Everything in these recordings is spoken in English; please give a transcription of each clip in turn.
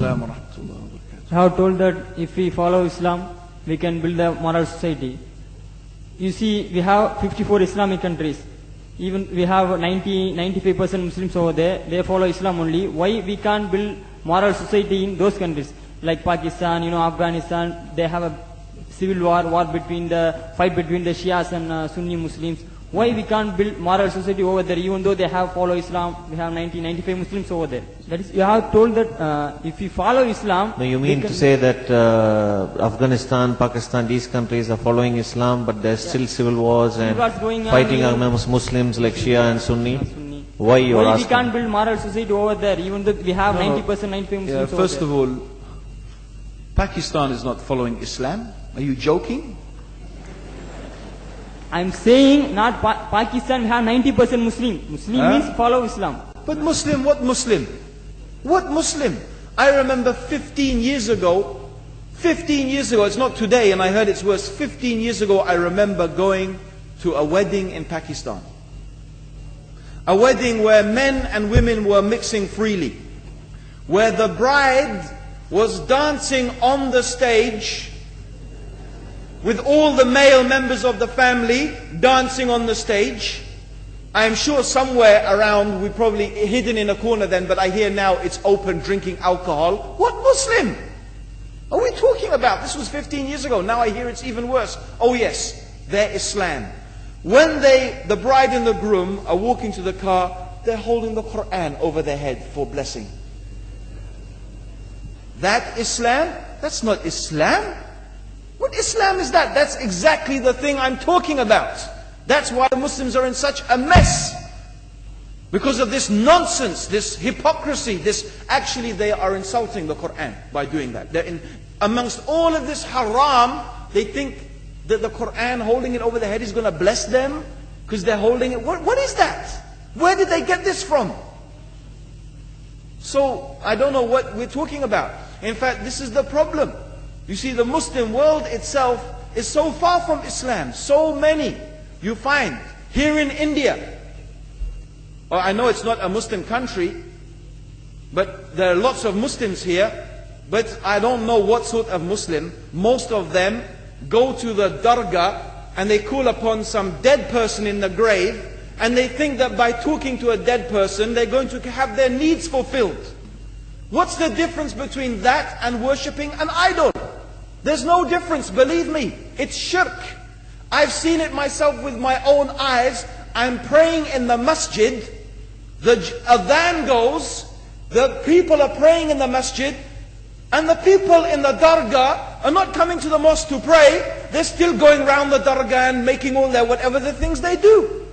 I have told that if we follow Islam, we can build a moral society. You see, we have 54 Islamic countries. Even we have 95% Muslims over there. They follow Islam only. Why we can't build moral society in those countries? Like Pakistan, Afghanistan, they have a civil war between the Shias and Sunni Muslims. Why we can't build moral society over there, even though they have follow Islam? We have 95 Muslims over there. That is, you have told that if we follow Islam... No, you mean to say that Afghanistan, Pakistan, these countries are following Islam, but there's still civil wars and fighting amongst Muslims like Shia and Sunni? Why you are asking? We can't build moral society over there, even though we have 90%, 95 Muslims over there? First of all, Pakistan is not following Islam. Are you joking? I'm saying not Pakistan, we have 90% Muslim. Muslim means follow Islam. But Muslim, what Muslim? What Muslim? I remember 15 years ago, it's not today and I heard it's worse. 15 years ago I remember going to a wedding in Pakistan. A wedding where men and women were mixing freely. Where the bride was dancing on the stage with all the male members of the family dancing on the stage. I'm sure somewhere around, we probably hidden in a corner then, but I hear now it's open, drinking alcohol. What Muslim are we talking about? This was 15 years ago. Now I hear it's even worse. Oh yes, they're Islam. When the bride and the groom are walking to the car, they're holding the Quran over their head for blessing. That Islam? That's not Islam. What Islam is that? That's exactly the thing I'm talking about. That's why the Muslims are in such a mess. Because of this nonsense, this hypocrisy, actually they are insulting the Quran by doing that. Amongst all of this haram, they think that the Quran, holding it over their head, is going to bless them because they're holding it. What is that? Where did they get this from? So, I don't know what we're talking about. In fact, this is the problem. You see, the Muslim world itself is so far from Islam. So many you find here in India. Well, I know it's not a Muslim country, but there are lots of Muslims here. But I don't know what sort of Muslim. Most of them go to the dargah and they call upon some dead person in the grave, and they think that by talking to a dead person, they're going to have their needs fulfilled. What's the difference between that and worshipping an idol? There's no difference, believe me. It's shirk. I've seen it myself with my own eyes. I'm praying in the masjid. The adhan goes. The people are praying in the masjid. And the people in the dargah are not coming to the mosque to pray. They're still going around the dargah and making all their whatever the things they do.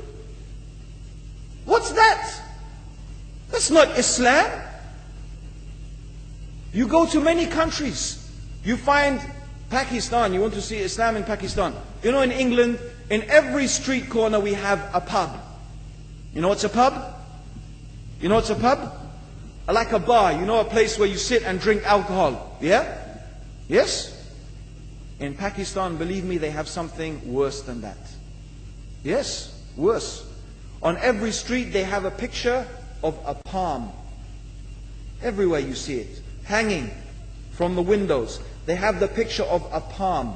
What's that? That's not Islam. You go to many countries. You find Pakistan, you want to see Islam in Pakistan. You know, in England, in every street corner we have a pub. You know what's a pub? You know what's a pub? Like a bar, you know, a place where you sit and drink alcohol. Yeah? Yes? In Pakistan, believe me, they have something worse than that. Yes, worse. On every street they have a picture of a palm. Everywhere you see it, hanging from the windows. They have the picture of a palm.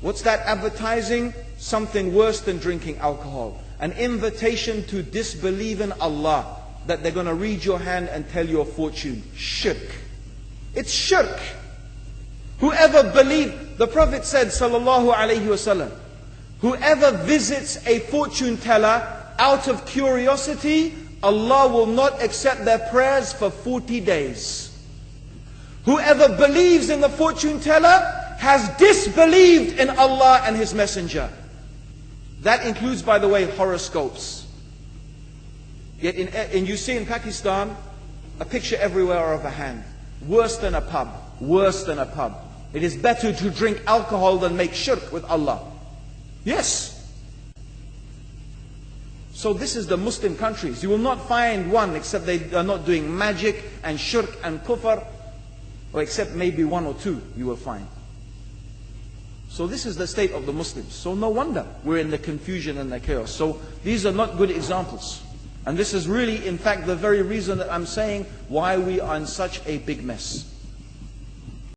What's that advertising? Something worse than drinking alcohol. An invitation to disbelieve in Allah. That they're going to read your hand and tell your fortune. Shirk. It's shirk. Whoever believes, the Prophet said, sallallahu alaihi wasallam, whoever visits a fortune teller out of curiosity, Allah will not accept their prayers for 40 days. Whoever believes in the fortune teller has disbelieved in Allah and His Messenger. That includes, by the way, horoscopes. Yet and you see in Pakistan, a picture everywhere of a hand. Worse than a pub. Worse than a pub. It is better to drink alcohol than make shirk with Allah. Yes. So this is the Muslim countries. You will not find one except they are not doing magic and shirk and kufr. Or except maybe one or two you will find. So this is the state of the Muslims. So no wonder we're in the confusion and the chaos. So these are not good examples. And this is really, in fact, the very reason that I'm saying why we are in such a big mess.